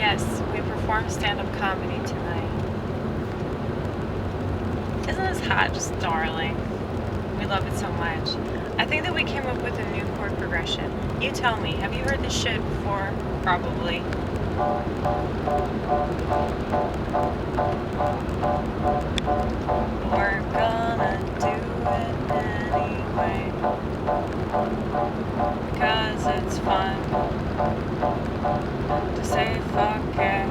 Yes, we perform stand-up comedy tonight. Isn't this hot? Just darling. We love it so much. I think that we came up with a new chord progression. You tell me, have you heard this shit before? Probably. We're gonna do it anyway, because it's fun to say fuck it.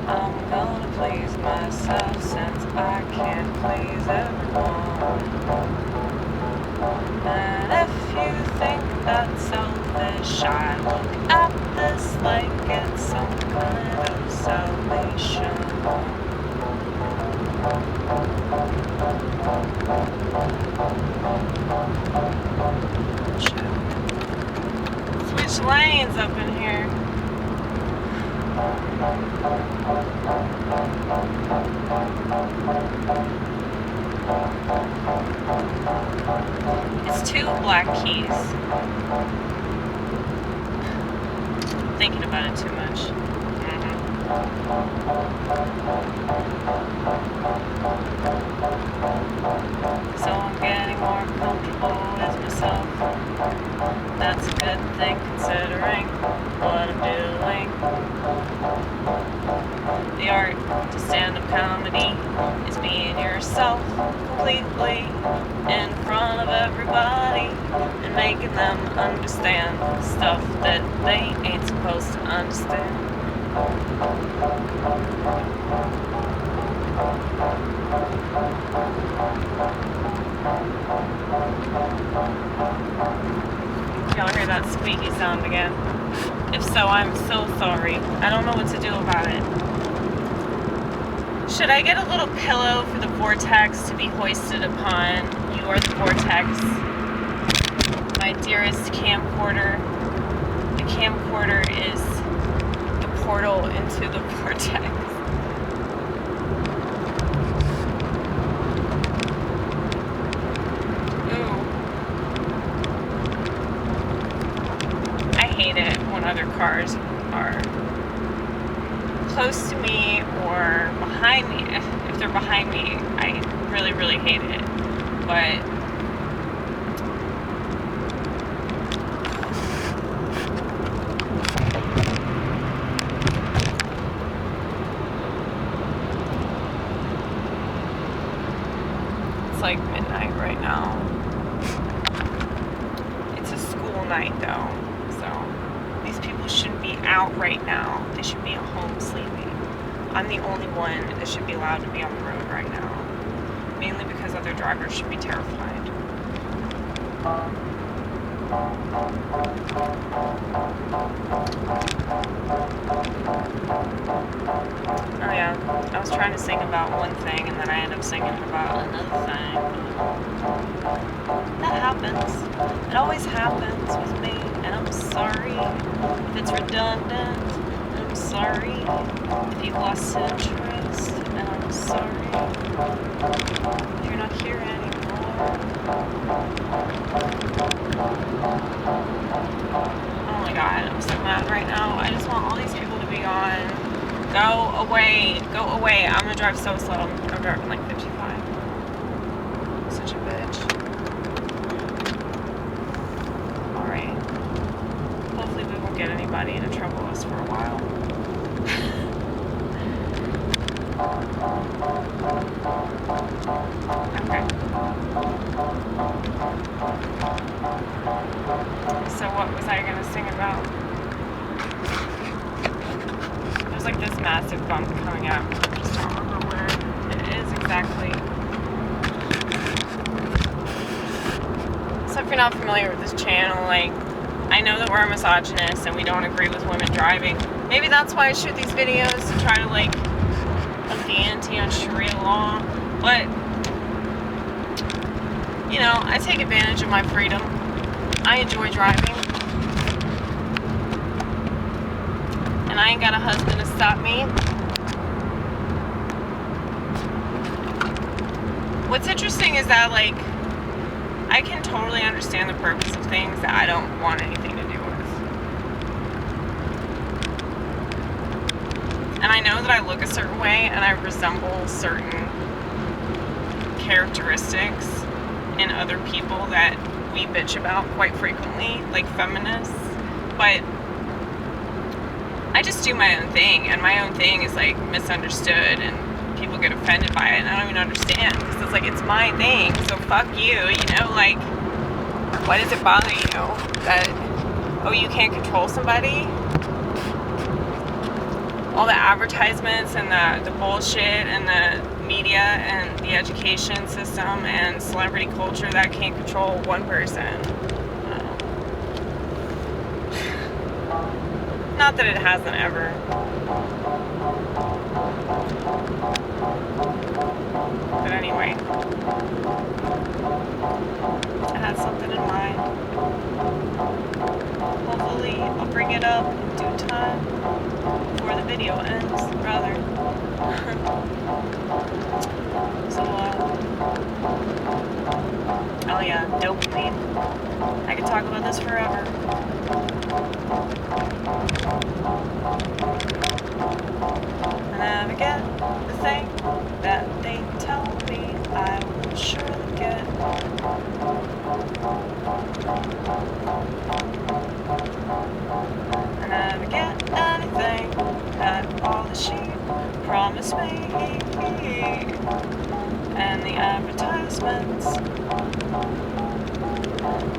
I'm gonna please myself since I can't please everyone. And if you think that's selfish, I look at this like it's some kind of salvation. Switch lanes up in here. It's two black keys. Thinking about it too much. So I'm getting more comfortable with myself. That's a good thing considering what I'm doing. The art to stand-up comedy is being yourself completely in front of everybody and making them understand stuff that they ain't supposed to understand. Y'all hear that squeaky sound again? If so, I'm so sorry. I don't know what to do about it. Should I get a little pillow for the vortex to be hoisted upon? You are the vortex. My dearest camcorder. The camcorder is the portal into the vortex. Other cars are close to me or behind me. If they're behind me, I really, really hate it. But it's like midnight right now. It's a school night though. Shouldn't be out right now. They should be at home sleeping. I'm the only one that should be allowed to be on the road right now. Mainly because other drivers should be terrified. Oh yeah, I was trying to sing about one thing and then I ended up singing about another thing. That happens. It always happens with me. And I'm sorry if it's redundant, and I'm sorry if you've lost interest, and I'm sorry if you're not here anymore. Oh my god, I'm so mad right now. I just want all these people to be gone. Go away, go away. I'm gonna drive so slow. I'm driving like 55. Such a bitch. Get anybody to trouble us for a while. Okay. So what was I going to sing about? There's like this massive bump coming up. I just don't remember where it is exactly. So if you're not familiar with this channel, like, I know that we're a misogynist and we don't agree with women driving. Maybe that's why I shoot these videos, to try to like up the ante on sharia law. But, you know, I take advantage of my freedom. I enjoy driving. And I ain't got a husband to stop me. What's interesting is that, like, I can totally understand the purpose of things that I don't want anything to do with. I know that I look a certain way and I resemble certain characteristics in other people that we bitch about quite frequently, like feminists, but I just do my own thing, and my own thing is like misunderstood, and people get offended by it, and I don't even understand, because it's like, it's my thing, so fuck you, you know, like, why does it bother you that, oh, you can't control somebody? All the advertisements and the bullshit and the media and the education system and celebrity culture that can't control one person. Not that it hasn't ever. But anyway, I had something in mind. Hopefully I'll bring it up in due time before the video ends, rather. So, oh yeah, dopamine. I could talk about this forever. And I get the thing that they tell me I will surely get. And I never get anything that all the sheep promise me. And the advertisements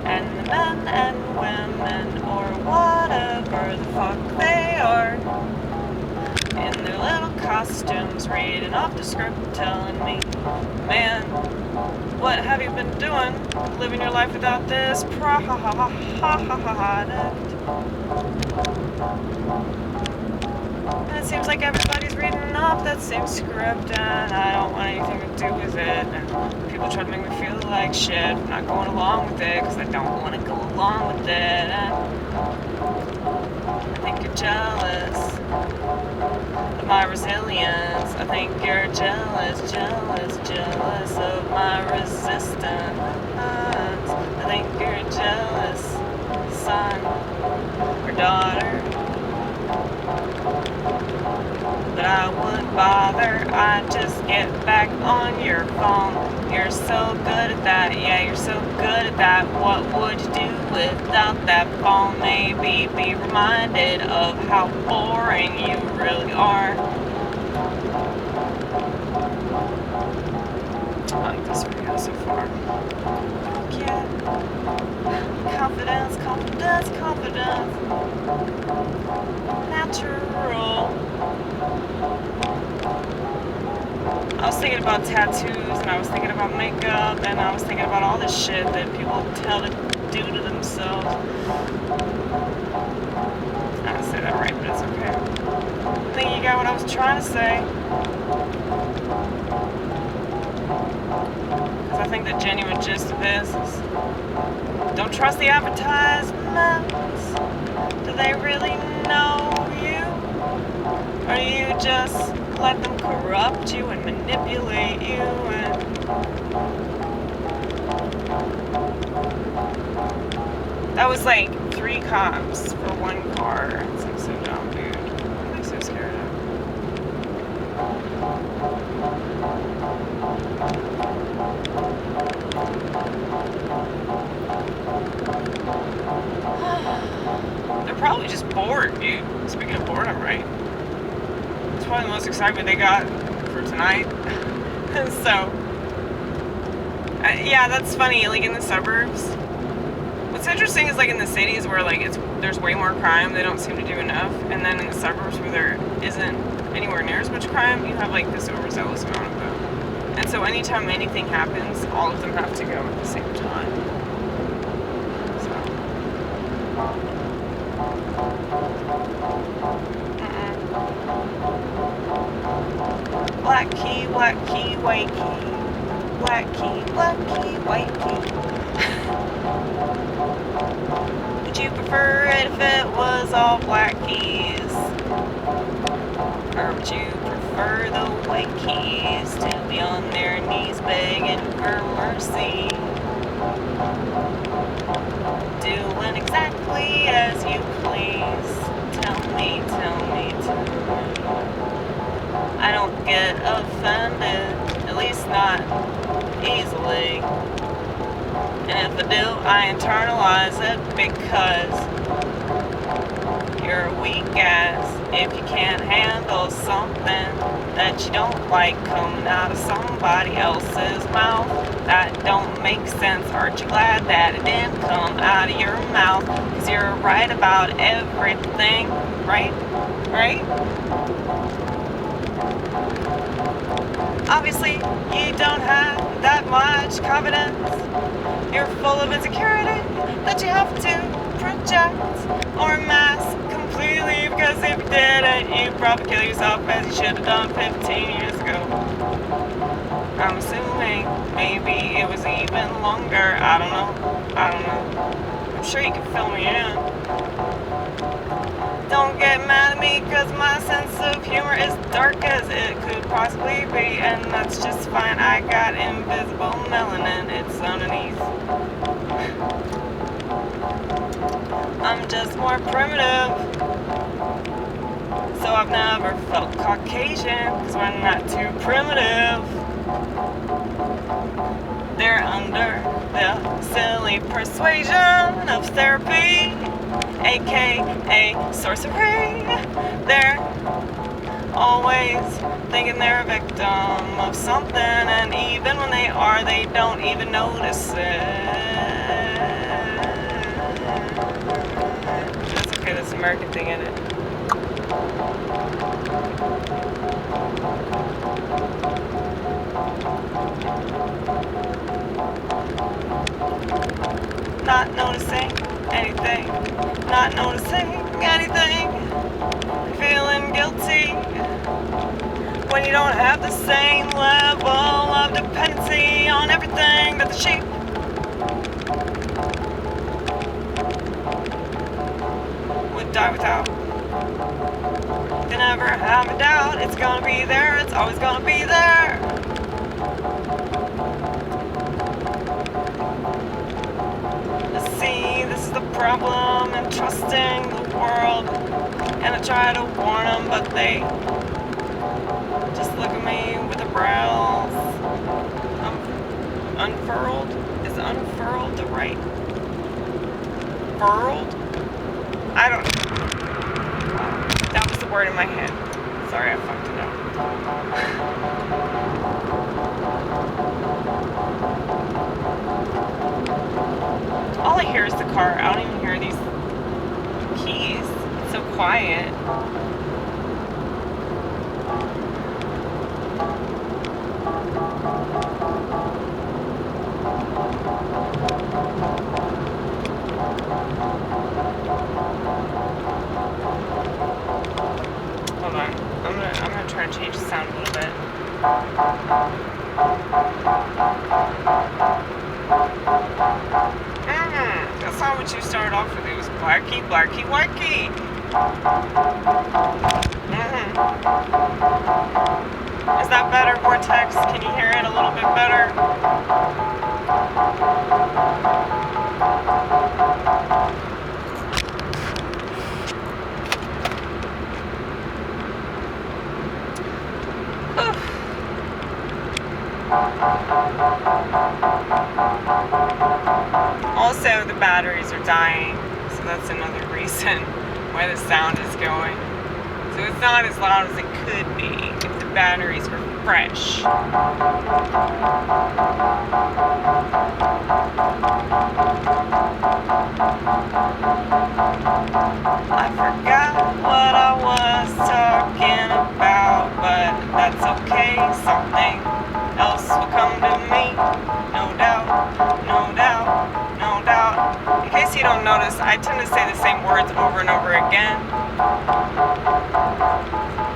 and the men and women or whatever the fuck they are in their little costumes reading off the script telling me, man, what have you been doing? Living your life without this product. And it seems like everybody's reading off that same script, and I don't want anything to do with it. And people try to make me feel like shit. I'm not going along with it because I don't want to go along with it. And I think you're jealous of my resilience. I think you're jealous of my resistance. I think you're jealous, son or daughter. But I wouldn't bother, I'd just get back on your phone. You're so good at that, yeah, you're so good at that. What would you do without that phone? Maybe be reminded of how boring you really are. I like this video so far. Yeah. Confidence, confidence, confidence. Natural. I was thinking about tattoos, and I was thinking about makeup, and I was thinking about all this shit that people tell to do to themselves. I didn't say that right, but it's okay. I think you got what I was trying to say. Because I think the genuine gist of this is, don't trust the advertisements. Do they really know you? Or do you just let them corrupt you and manipulate you? And that was like 3 cops for 1 car. It's like so dumb, dude. I'm like so scared of. They're probably just bored, dude. Speaking of boredom, right? It's probably the most excitement they got for tonight. So, yeah, that's funny. Like in the suburbs, what's interesting is like in the cities where like there's way more crime, they don't seem to do enough. And then in the suburbs where there isn't anywhere near as much crime, you have like this overzealous amount of them. And so anytime anything happens, all of them have to go at the same time. Black key, white key, white key. Black key, white key. Would you prefer it if it was all black keys? Or would you prefer the white keys to be on their knees begging for mercy? Doing exactly as you please. Tell me, tell me, tell me. get offended, at least not easily. And if I do, I internalize it because you're a weak ass if you can't handle something that you don't like coming out of somebody else's mouth. That don't make sense. Aren't you glad that it didn't come out of your mouth? 'Cause you're right about everything, right? Right? Obviously, you don't have that much confidence. You're full of insecurity that you have to project or mask completely, because if you didn't, you'd probably kill yourself as you should have done 15 years ago. I'm assuming maybe it was even longer. I don't know. I'm sure you can fill me in. Don't get mad at me, cause my sense of humor is dark as it could possibly be, and that's just fine. I got invisible melanin, it's underneath. I'm just more primitive, so I've never felt Caucasian, cause we're not too primitive. They're under the silly persuasion of therapy, aka sorcery. They're always thinking they're a victim of something, and even when they are, they don't even notice it. That's okay, that's an American thing, isn't it? Not noticing anything, not noticing anything, feeling guilty when you don't have the same level of dependency on everything that the sheep would die without. They never have a doubt, it's gonna be there, it's always gonna be there. See, this is the problem in trusting the world, and I try to warn them, but they just look at me with their brows unfurled. Is unfurled the right? Furled? I don't know. That was the word in my head. Sorry, I fucked it up. All I hear is the car. I don't even hear these keys. It's so quiet. Hold on. I'm gonna try to change the sound a little bit. That's not what you started off with. It was black key, white key. Is that better, Vortex? Can you hear it a little bit better? Also, the batteries are dying, so that's another reason why the sound is going. So it's not as loud as it could be if the batteries were fresh. I forgot what I was talking about, but that's okay. Something else will come to me, no doubt, no doubt, no doubt. In case you don't notice, I tend to say the same words over and over again.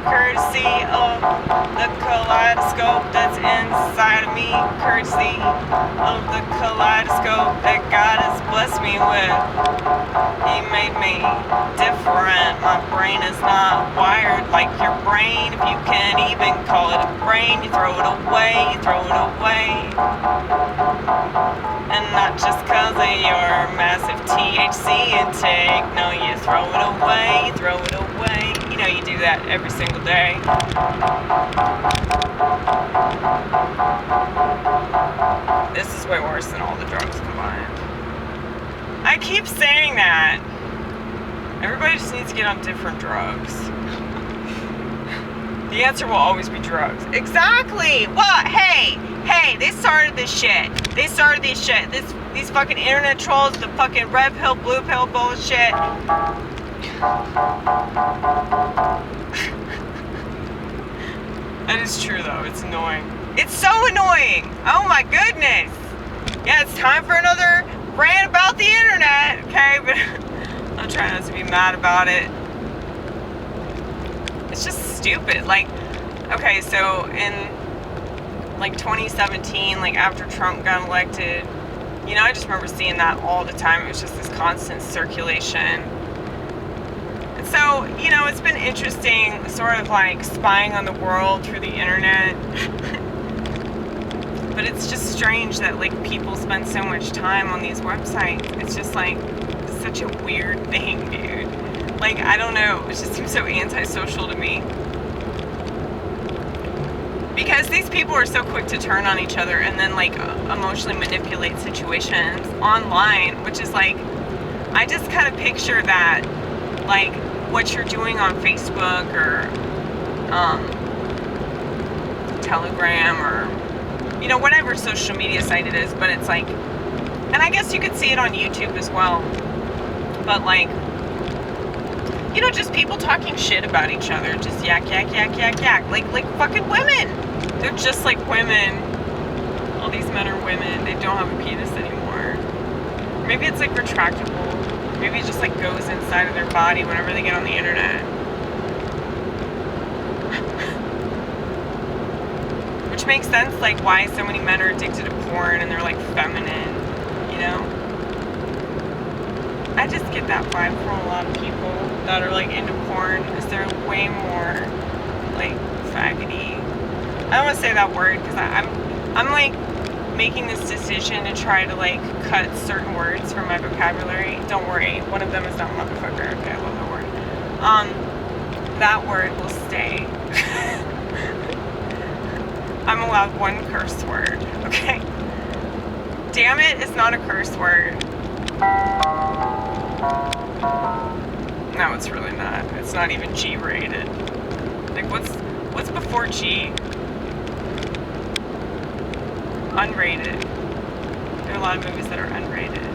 Courtesy of the kaleidoscope that's inside of me. Courtesy of the kaleidoscope that God has blessed me with. He made me different. My brain is not wired like your brain. If you can't even call it a brain, you throw it away, you throw it away. And not just cause of your massive THC intake. No, you throw it away, you throw it away. You know you do that every single day. This is way worse than all the drugs combined. I keep saying that. Everybody just needs to get on different drugs. The answer will always be drugs. Exactly! What? Hey, they started this shit. These fucking internet trolls, the fucking red pill, blue pill bullshit. That is true though, it's annoying. It's so annoying! Oh my goodness! Yeah, it's time for another rant about the internet, okay? But I'm trying not to be mad about it. It's just stupid. Like, okay, so in like 2017, like after Trump got elected, you know, I just remember seeing that all the time. It was just this constant circulation. And so, you know, it's been interesting sort of like spying on the world through the internet. But it's just strange that like people spend so much time on these websites. It's just like such a weird thing, dude. Like, I don't know, it just seems so antisocial to me. Because these people are so quick to turn on each other and then like emotionally manipulate situations online, which is like, I just kind of picture that, like what you're doing on Facebook or Telegram or, you know, whatever social media site it is, but it's like, and I guess you could see it on YouTube as well, but like, you know, just people talking shit about each other, just yak, like fucking women. They're just like women. All these men are women. They don't have a penis anymore. Maybe it's like retractable. Maybe it just like goes inside of their body whenever they get on the internet. Which makes sense, like why so many men are addicted to porn and they're like feminine, you know? I just get that vibe from a lot of people that are like into porn, because they're way more like faggoty. I don't want to say that word because I'm like making this decision to try to like cut certain words from my vocabulary. Don't worry, one of them is not motherfucker. Okay, I love that word. That word will stay. I'm allowed one curse word, okay? Damn it is not a curse word. No, it's really not. It's not even G rated. Like, what's before G? Unrated. There are a lot of movies that are unrated.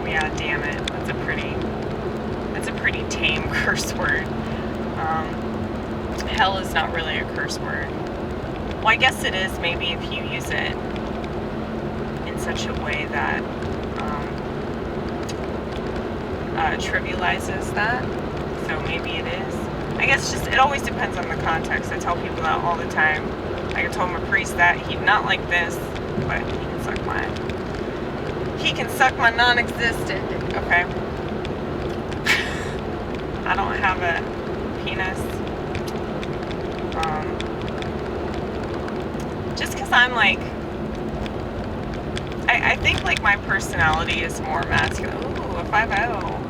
Yeah, damn it. That's a pretty tame curse word. Hell is not really a curse word. Well, I guess it is maybe if you use it in such a way that trivializes that. So maybe it is. I guess just, it always depends on the context. I tell people that all the time. Like I told my priest that he'd not like this, but he can suck my non-existent. Okay. I don't have a penis. Just because I'm like, I think like my personality is more masculine. Ooh, a 5-0.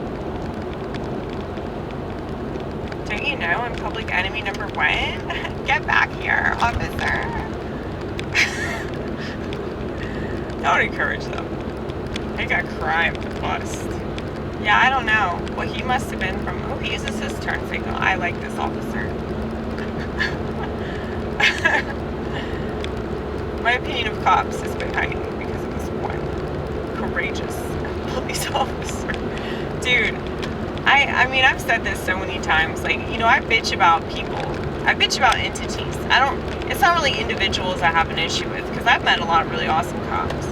Don't you know I'm public enemy number 1? Get back here, officer. Don't encourage them. They got crime bust. Yeah, I don't know. Well, he must have been from, he uses his turn signal. I like this officer. My opinion of cops has been heightened because of this one courageous police officer. Dude, I mean, I've said this so many times. Like, you know, I bitch about people. I bitch about entities. It's not really individuals I have an issue with, because I've met a lot of really awesome cops.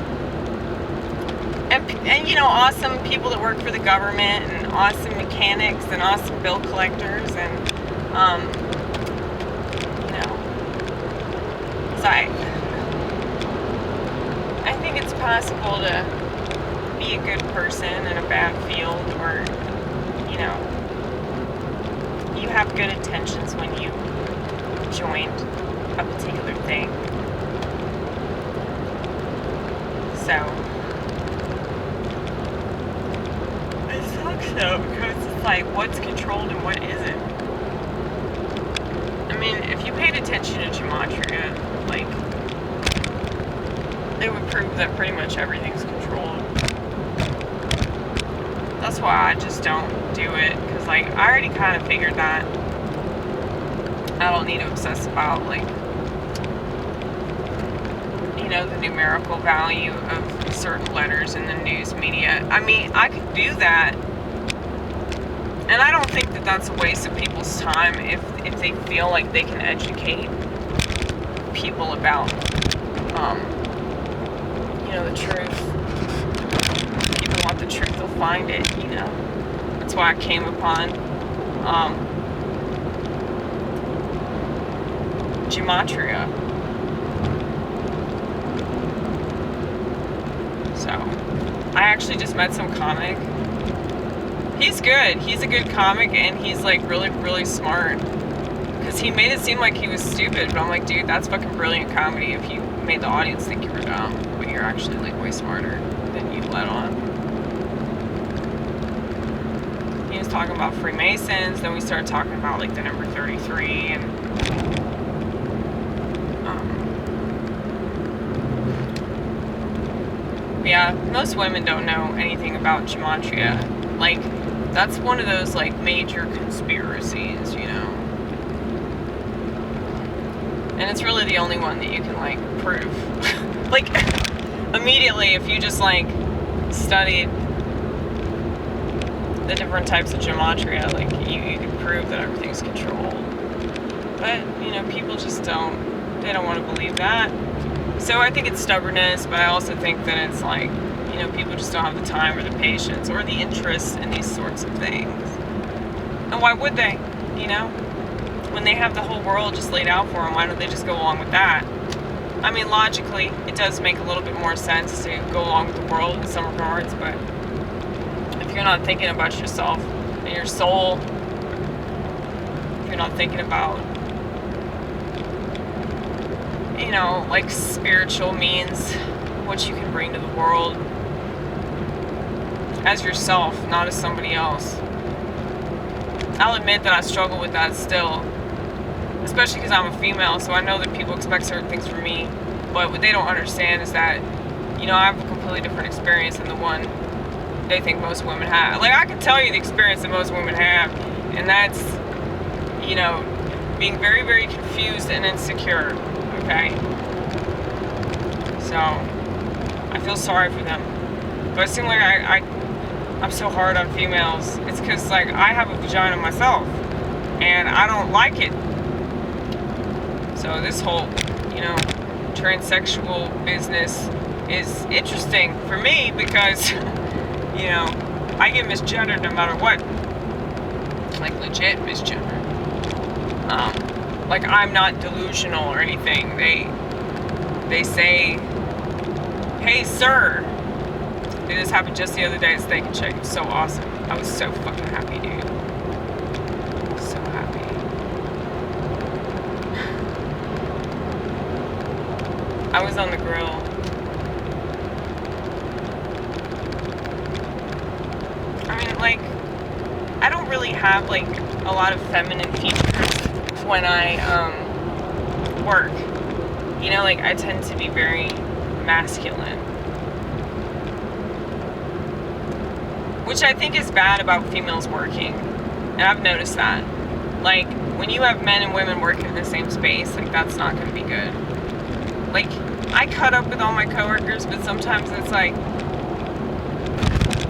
And you know, awesome people that work for the government, and awesome mechanics, and awesome bill collectors, and, you know, so I think it's possible to be a good person in a bad field, or, you know, you have good intentions when you joined a particular thing. So, it sucks though, because it's like, what's controlled and what isn't. I mean, if you paid attention to gematria, like, it would prove that pretty much everything's controlled. That's why I just don't do it, because, like, I already kind of figured that. I don't need to obsess about, like, you know, the numerical value of certain letters in the news media. I mean, I could do that, and I don't think that that's a waste of people's time if they feel like they can educate people about, you know, the truth. If people want the truth, they'll find it, you know. That's why I came upon gematria. So, I actually just met some comic. He's good. He's a good comic, and he's like really, really smart. Because he made it seem like he was stupid, but I'm like, dude, that's fucking brilliant comedy if you made the audience think you were dumb, but you're actually like way smarter than you let on. He was talking about Freemasons, then we started talking about like the number 33, and yeah, most women don't know anything about gematria. Like, that's one of those like major conspiracies, you know. And it's really the only one that you can like prove. Like, immediately, if you just like studied the different types of gematria, like you can prove that everything's controlled. But, you know, people just they don't want to believe that. So I think it's stubbornness, but I also think that it's like, you know, people just don't have the time or the patience or the interest in these sorts of things. And why would they, you know? When they have the whole world just laid out for them, why don't they just go along with that? I mean, logically, it does make a little bit more sense to go along with the world in some regards, but if you're not thinking about yourself and your soul, if you're not thinking about, you know, like spiritual means, what you can bring to the world as yourself, not as somebody else. I'll admit that I struggle with that still, especially because I'm a female, so I know that people expect certain things from me, but what they don't understand is that, you know, I have a completely different experience than the one they think most women have. Like, I can tell you the experience that most women have, and that's, you know, being very, very confused and insecure, okay? So, I feel sorry for them. But it seems like I'm so hard on females. It's because, like, I have a vagina myself, and I don't like it. So this whole, you know, transsexual business is interesting for me because, you know, I get misgendered no matter what. Like, legit misgendered. Like, I'm not delusional or anything. They say, hey, sir. This happened just the other day at Steak and Shake. It was so awesome. I was so fucking happy, dude. So happy. I was on the grill. I mean, like, I don't really have, like, a lot of feminine features when I, work. You know, like, I tend to be very masculine. Which I think is bad about females working. And I've noticed that. Like, when you have men and women working in the same space, like, that's not going to be good. Like, I cut up with all my coworkers, but sometimes it's like,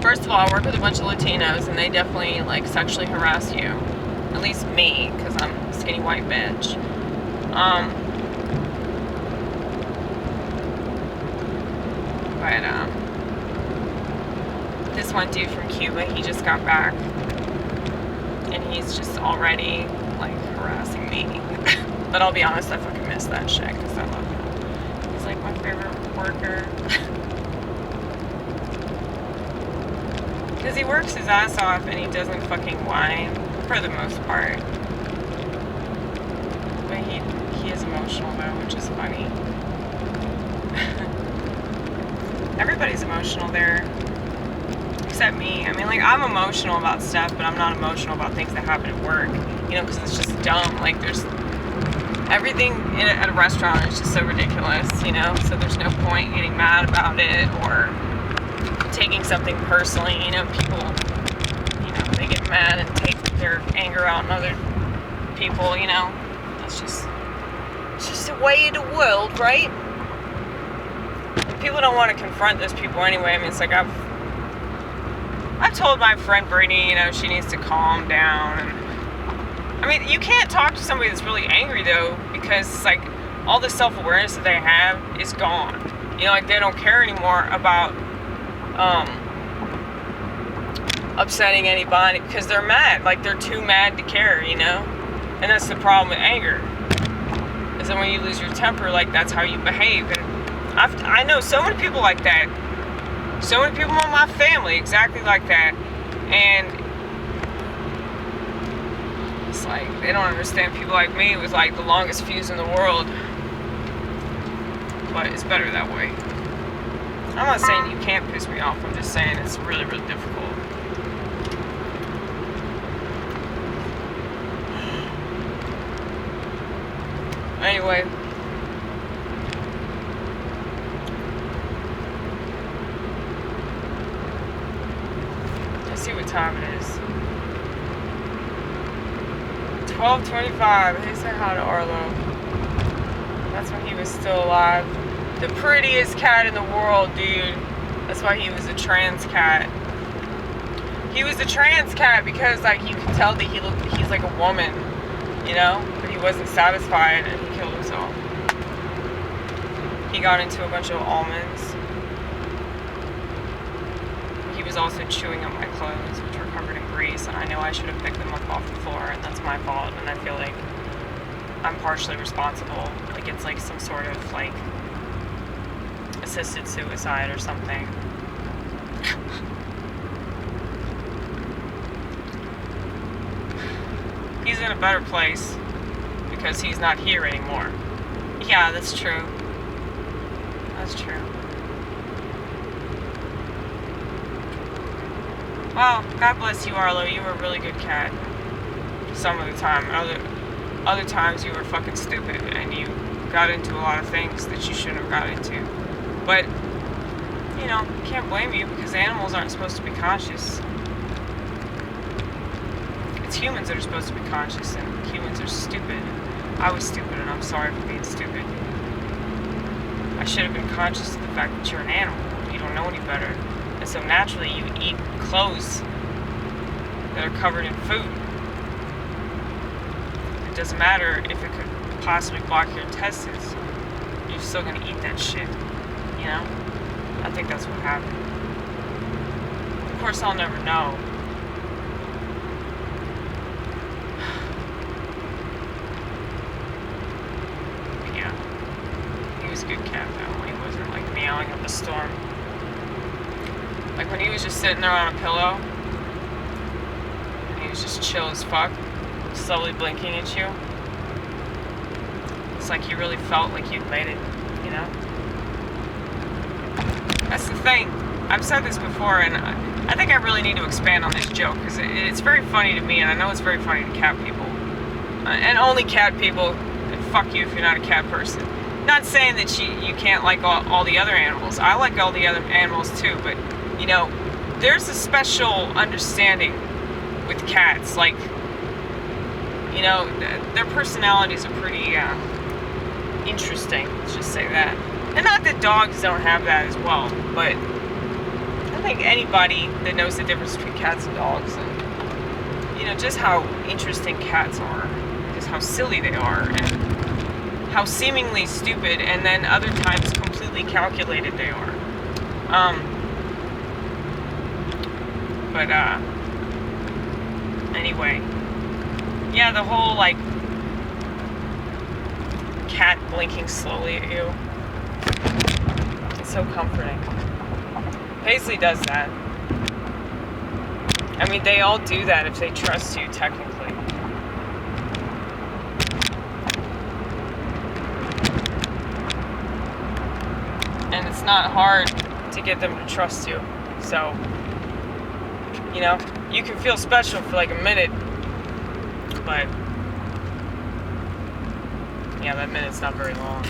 first of all, I work with a bunch of Latinos, and they definitely, like, sexually harass you. At least me, because I'm a skinny white bitch. This one dude from Cuba, he just got back, and he's just already, like, harassing me. But I'll be honest, I fucking miss that shit, because I love him. He's, like, my favorite worker. Because he works his ass off, and he doesn't fucking whine, for the most part. But he is emotional, though, which is funny. Everybody's emotional there. upset me. I mean, like, I'm emotional about stuff, but I'm not emotional about things that happen at work, you know, because it's just dumb. Like, there's everything at a restaurant is just so ridiculous, you know, so there's no point getting mad about it or taking something personally. You know, people, you know, they get mad and take their anger out on other people, you know. It's just the way of the world, right? People don't want to confront those people anyway. I mean, it's like I've told my friend Brittany, you know, she needs to calm down. And I mean, you can't talk to somebody that's really angry though, because it's like all the self-awareness that they have is gone. You know, like they don't care anymore about upsetting anybody because they're mad. Like they're too mad to care, you know. And that's the problem with anger. Is that when you lose your temper, like that's how you behave. And I know so many people like that. So many people in my family exactly like that. And it's like they don't understand people like me with like the longest fuse in the world. But it's better that way. I'm not saying you can't piss me off. I'm just saying it's really, really difficult. Anyway. Let's see what time it is. 12:25. Hey, say hi to Arlo. That's when he was still alive. The prettiest cat in the world, dude. That's why he was a trans cat. He was a trans cat because, like, you can tell that he's like a woman, you know? But he wasn't satisfied and he killed himself. He got into a bunch of almonds. He was also chewing up my clothes, which were covered in grease, and I know I should have picked them up off the floor, and that's my fault, and I feel like I'm partially responsible. Like, it's like some sort of, like, assisted suicide or something. He's in a better place because he's not here anymore. Yeah, that's true. That's true. Well, God bless you, Arlo. You were a really good cat. Some of the time. Other times you were fucking stupid and you got into a lot of things that you shouldn't have got into. But, you know, can't blame you because animals aren't supposed to be conscious. It's humans that are supposed to be conscious, and humans are stupid. I was stupid, and I'm sorry for being stupid. I should have been conscious of the fact that you're an animal. You don't know any better. And so naturally you eat clothes that are covered in food. It doesn't matter if it could possibly block your intestines. You're still going to eat that shit. You know? I think that's what happened. Of course, I'll never know. Yeah. He was a good cat, though. He wasn't, like, meowing up a storm. Like, when he was just sitting there on a pillow, and he was just chill as fuck, slowly blinking at you. It's like he really felt like you'd made it, you know? That's the thing. I've said this before, and I think I really need to expand on this joke, because it's very funny to me, and I know it's very funny to cat people. And only cat people, and fuck you if you're not a cat person. Not saying that you can't like all the other animals. I like all the other animals too, but, you know, there's a special understanding with cats. Like, you know, their personalities are pretty interesting, let's just say that. And not that dogs don't have that as well, but I think anybody that knows the difference between cats and dogs, and, you know, just how interesting cats are, just how silly they are, and how seemingly stupid and then other times completely calculated they are. Anyway. Yeah, the whole, like, cat blinking slowly at you. It's so comforting. Paisley does that. I mean, they all do that if they trust you, technically. And it's not hard to get them to trust you. So, You know, you can feel special for like a minute, but yeah, that minute's not very long.